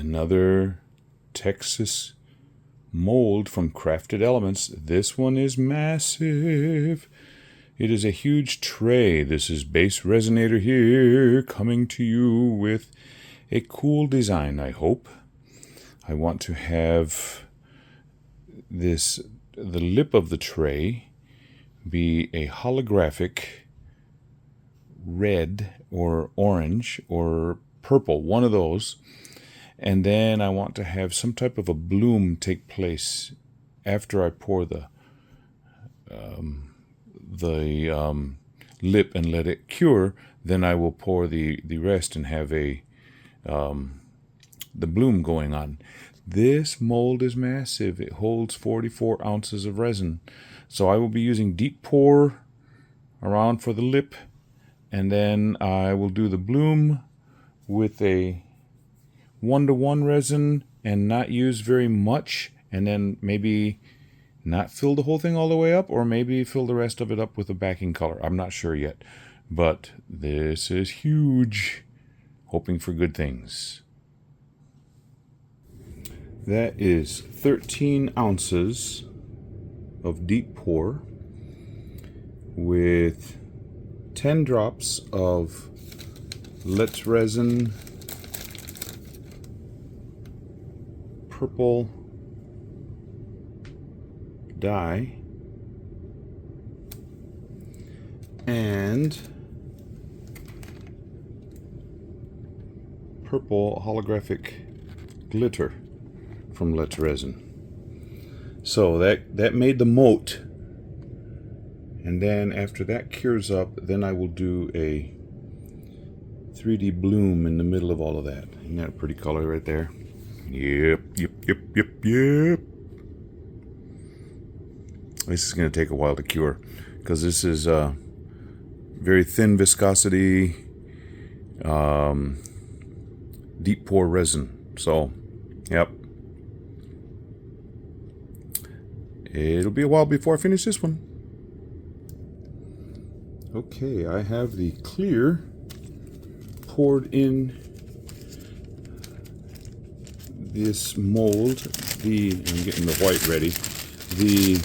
Another Texas mold from Crafted Elements. This one is massive. It is a huge tray. This is Base Resonator here, coming to you with a cool design, I hope. I want to have the lip of the tray be a holographic red or orange or purple, one of those. And then I want to have some type of a bloom take place after I pour the lip and let it cure. Then I will pour the rest and have the bloom going on. This mold is massive. It holds 44 ounces of resin. So I will be using deep pour around for the lip, and then I will do the bloom with a 1-to-1 resin and not use very much, and then maybe not fill the whole thing all the way up, or maybe fill the rest of it up with a backing color. I'm not sure yet, but this is huge. Hoping for good things. That is 13 ounces of deep pour with 10 drops of Let's Resin purple dye and purple holographic glitter from Let's Resin. So that made the moat, and then after that cures up, then I will do a 3D bloom in the middle of all of that. Isn't that a pretty color right there? Yep. This is going to take a while to cure because this is very thin viscosity, deep pour resin. So, yep. It'll be a while before I finish this one. Okay, I have the clear poured in this mold. I'm getting the white ready. The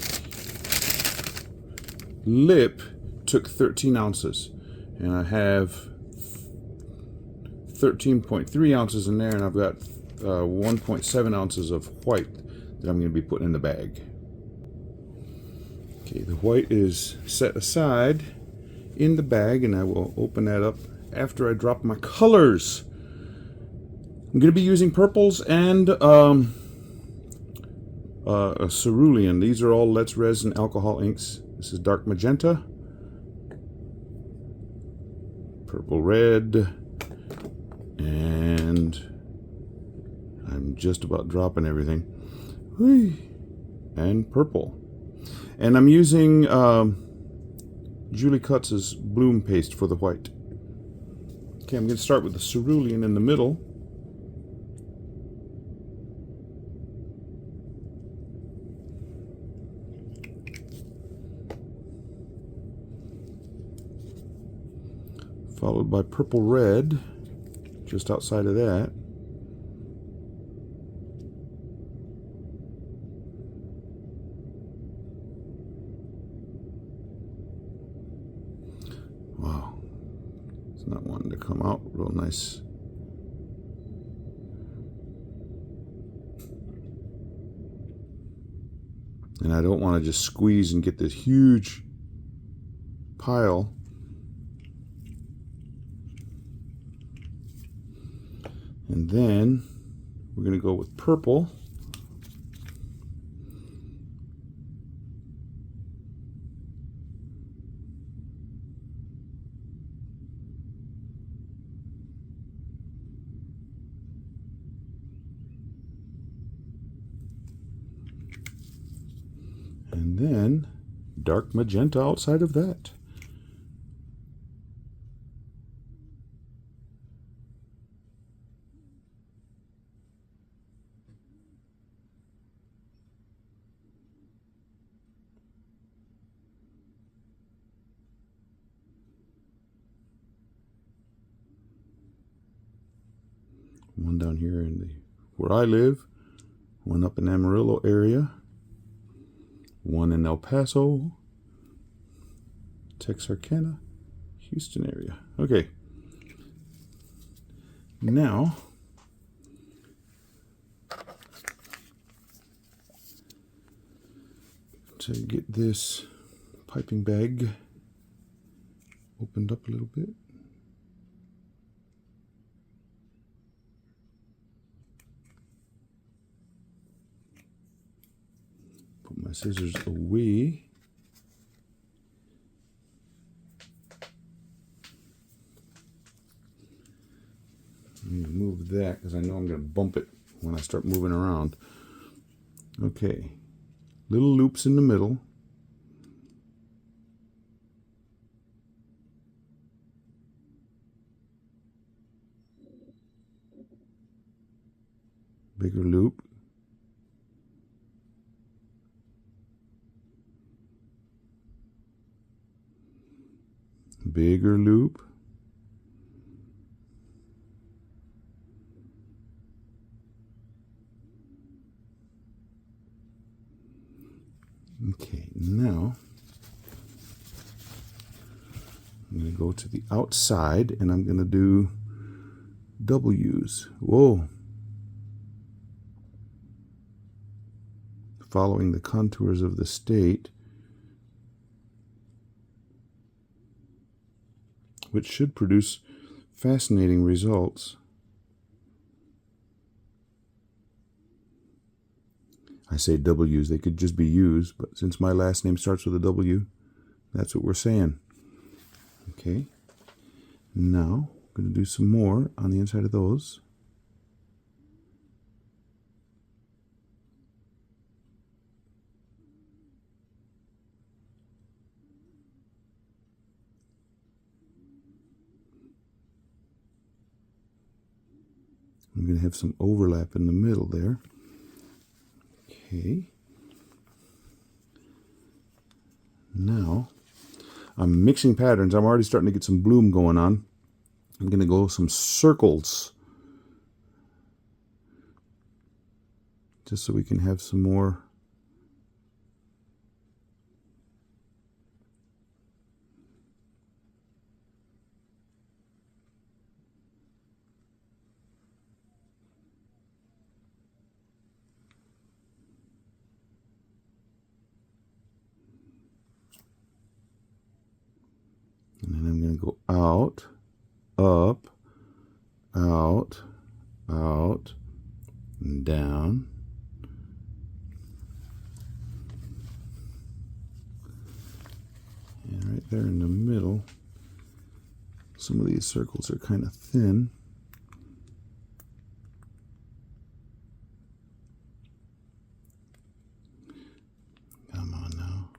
lip took 13 ounces, and I have 13.3 ounces in there, and I've got 1.7 ounces of white that I'm going to be putting in the bag. Okay, the white is set aside in the bag, and I will open that up after I drop my colors. I'm going to be using purples and a cerulean. These are all Let's Resin alcohol inks. This is dark magenta, purple red, and I'm just about dropping everything. Whee! And purple. And I'm using Julie Cutz's bloom paste for the white. Okay, I'm going to start with the cerulean in the middle. Followed by purple red, just outside of that. Wow, it's not wanting to come out real nice. And I don't want to just squeeze and get this huge pile. And then we're going to go with purple. And then dark magenta outside of that. One down here in the where I live, one up in Amarillo area, one in El Paso, Texarkana, Houston area. Okay. Now, to get this piping bag opened up a little bit. Put my scissors away. I'm going to move that because I know I'm going to bump it when I start moving around. Okay. Little loops in the middle. Bigger loop. Bigger loop. Okay, now I'm going to go to the outside and I'm going to do W's. Whoa. Following the contours of the state, which should produce fascinating results. I say W's, they could just be U's, but since my last name starts with a W, that's what we're saying. Okay, now I'm going to do some more on the inside of those. I'm going to have some overlap in the middle there. Okay. Now, I'm mixing patterns. I'm already starting to get some bloom going on. I'm going to go some circles. Just so we can have some more. And then I'm going to go out, up, out, out, and down. And right there in the middle, some of these circles are kind of thin. Come on now.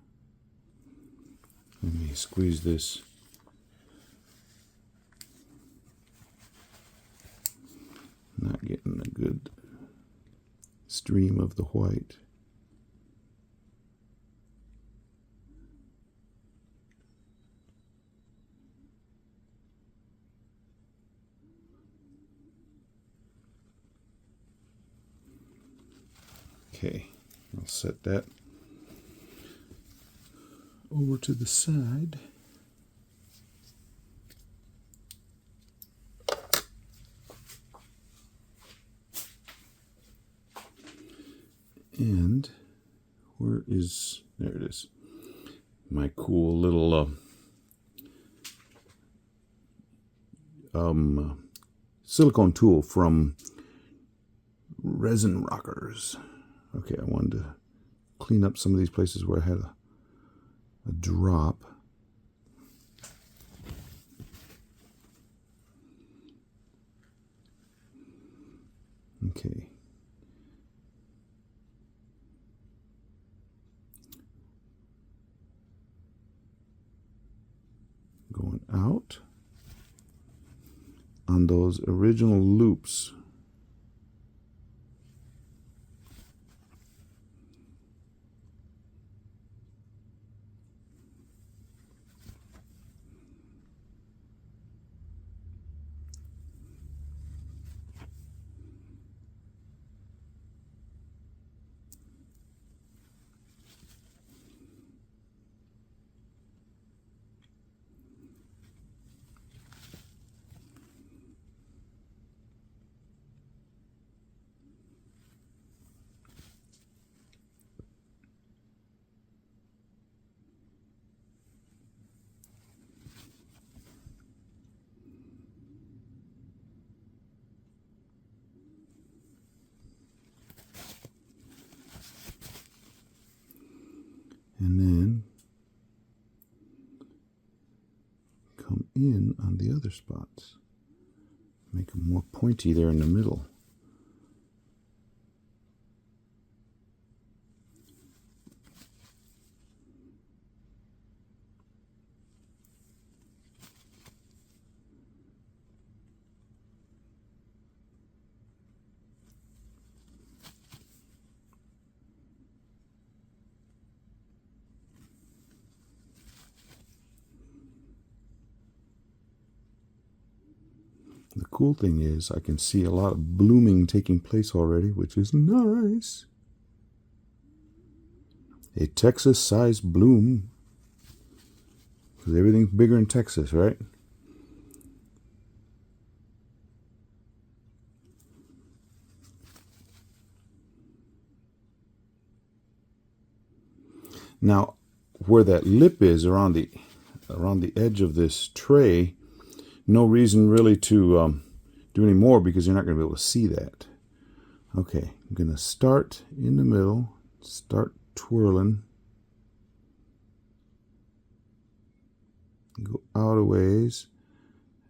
Let me squeeze this. Not getting a good stream of the white. Okay, I'll set that over to the side. And where is, there it is, my cool little silicone tool from Resin Rockers. Okay, I wanted to clean up some of these places where I had a drop. Okay. Going out on those original loops. and then come in on the other spots. Make them more pointy there in the middle. The cool thing is I can see a lot of blooming taking place already, which is nice. A Texas-sized bloom, because everything's bigger in Texas, right? Now, where that lip is around the edge of this tray, no reason really to do any more because you're not going to be able to see that. Okay, I'm going to start in the middle, start twirling, go out a ways,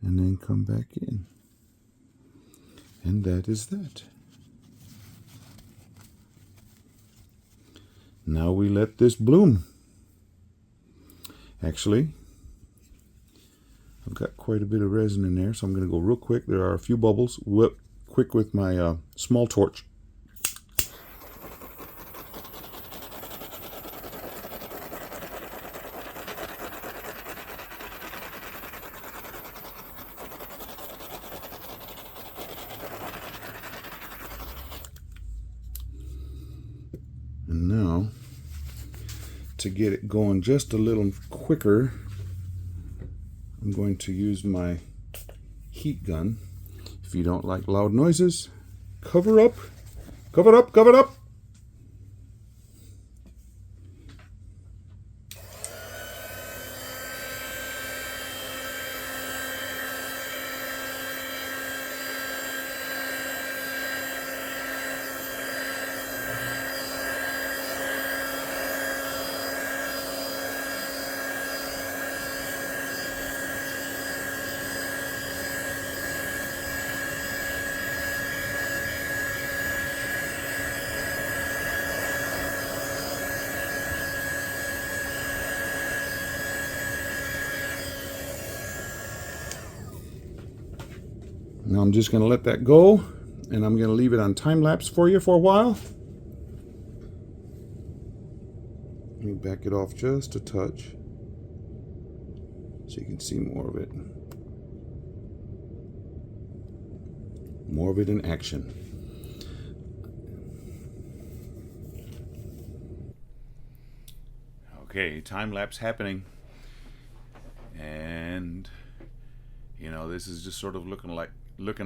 and then come back in. And that is that. Now we let this bloom. Actually, I've got quite a bit of resin in there, so I'm going to go real quick. There are a few bubbles. Whip quick with my small torch. And now, to get it going just a little quicker, I'm going to use my heat gun. If you don't like loud noises, cover up, cover up, cover up. Now I'm just going to let that go, and I'm going to leave it on time lapse for you for a while. Let me back it off just a touch so you can see more of it. More of it in action. Okay, time lapse happening. And you know, this is just sort of looking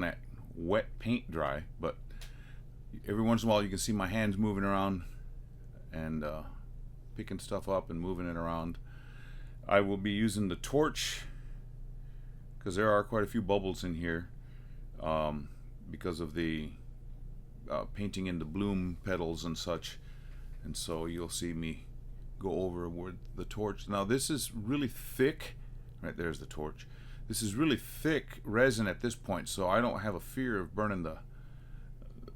at wet paint dry, but every once in a while you can see my hands moving around and picking stuff up and moving it around. I will be using the torch because there are quite a few bubbles in here because of the painting in the bloom petals and such, and so you'll see me go over with the torch. Now this is really thick, right there's the torch. This is really thick resin at this point, so I don't have a fear of burning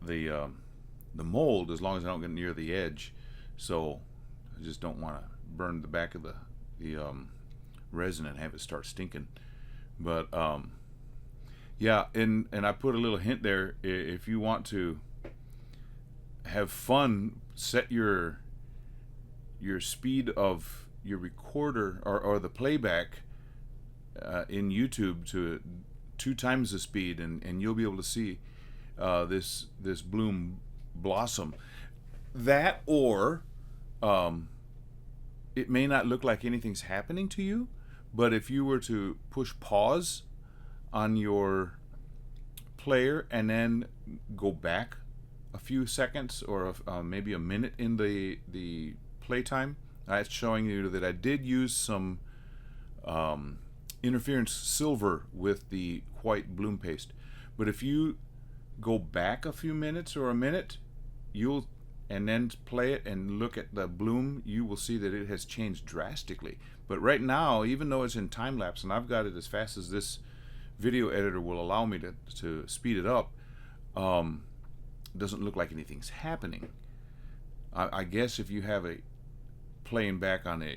the mold as long as I don't get near the edge. So I just don't want to burn the back of the resin and have it start stinking. But yeah, and I put a little hint there. If you want to have fun, set your speed of your recorder or the playback in YouTube to 2 times the speed, and you'll be able to see this bloom blossom. That, or it may not look like anything's happening to you, but if you were to push pause on your player and then go back a few seconds or maybe a minute in the playtime, that's showing you that I did use some interference silver with the white bloom paste. But if you go back a few minutes or a minute, and then play it and look at the bloom, you will see that it has changed drastically. But right now, even though it's in time lapse and I've got it as fast as this video editor will allow me to speed it up, doesn't look like anything's happening. I guess if you have a playing back on a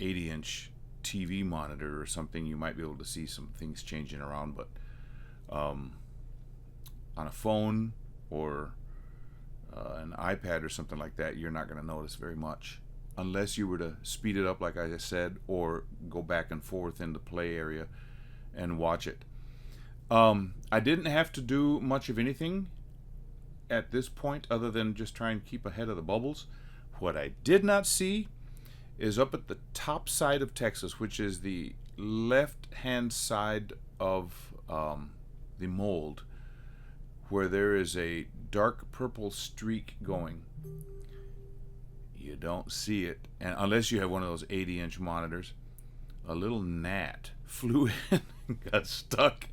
80-inch TV monitor or something, you might be able to see some things changing around, but on a phone or an iPad or something like that, you're not going to notice very much unless you were to speed it up like I just said, or go back and forth in the play area and watch it. I didn't have to do much of anything at this point other than just try and keep ahead of the bubbles. What I did not see is up at the top side of Texas, which is the left hand side of the mold, where there is a dark purple streak going. You don't see it, and unless you have one of those 80-inch monitors. A little gnat flew in and got stuck,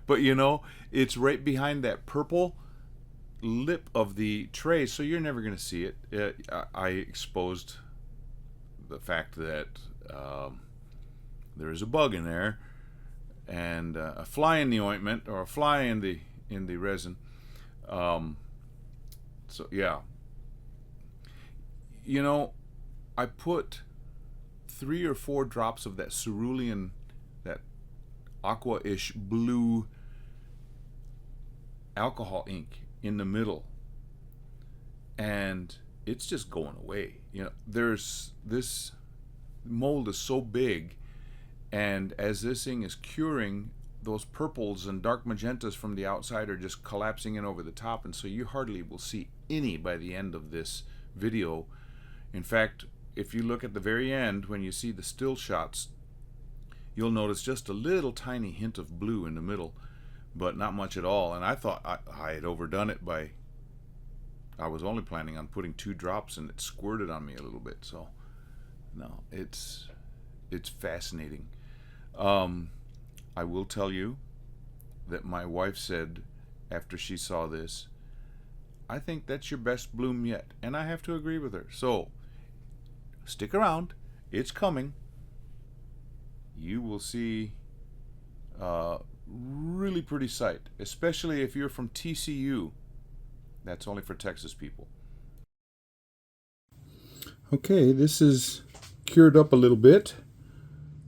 but you know, it's right behind that purple lip of the tray, so you're never going to see it. I exposed the fact that there is a bug in there, and a fly in the ointment, or a fly in the resin. So yeah, you know, I put 3 or 4 drops of that cerulean, that aqua-ish blue alcohol ink in the middle, and it's just going away. You know, this mold is so big, and as this thing is curing, those purples and dark magentas from the outside are just collapsing in over the top, and so you hardly will see any by the end of this video. In fact, if you look at the very end, when you see the still shots, you'll notice just a little tiny hint of blue in the middle, but not much at all. And I thought I had overdone it by, I was only planning on putting 2 drops, and it squirted on me a little bit. So no, it's fascinating. I will tell you that my wife said after she saw this, I think that's your best bloom yet, and I have to agree with her. So stick around, it's coming. You will see really pretty sight, especially if you're from TCU. That's only for Texas people. Okay, this is cured up a little bit,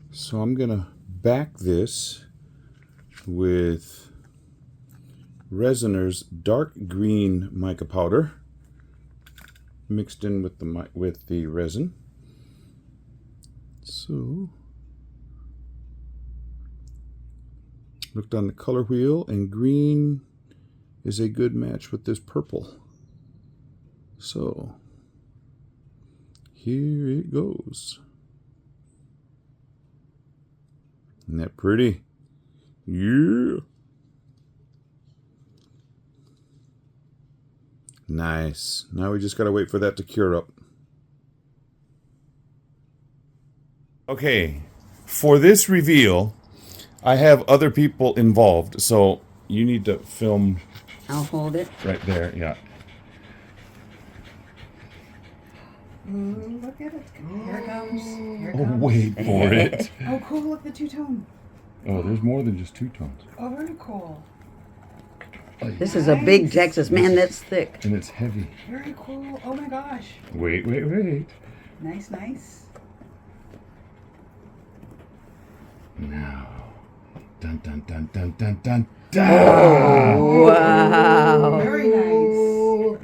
so I'm gonna back this with Resiner's dark green mica powder mixed in with the resin. So looked on the color wheel, and green is a good match with this purple. So here it goes. Isn't that pretty? Yeah. Nice. Now we just gotta wait for that to cure up. Okay, for this reveal, I have other people involved, so you need to film. I'll hold it. Right there, yeah. Ooh, look at it. Here it comes. Here it Oh, comes. wait for it. Oh, cool. Look, the 2-tone. Oh, there's more than just 2 tones. Oh, very cool. This is a big Texas, man. That's thick. And it's heavy. Very cool. Oh, my gosh. Wait. Nice, nice. Now. Dun, dun, dun, dun, dun, dun, dun. Oh, wow. Very nice.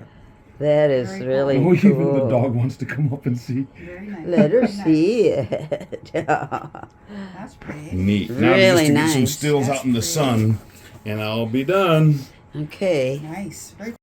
That is Very really Oh, cool. even the dog wants to come up and see. Very nice. Let her Very nice. see it. That's pretty. Neat. Now Really just to get some nice. stills That's out in the pretty. sun, and I'll be done. Okay. Nice. Very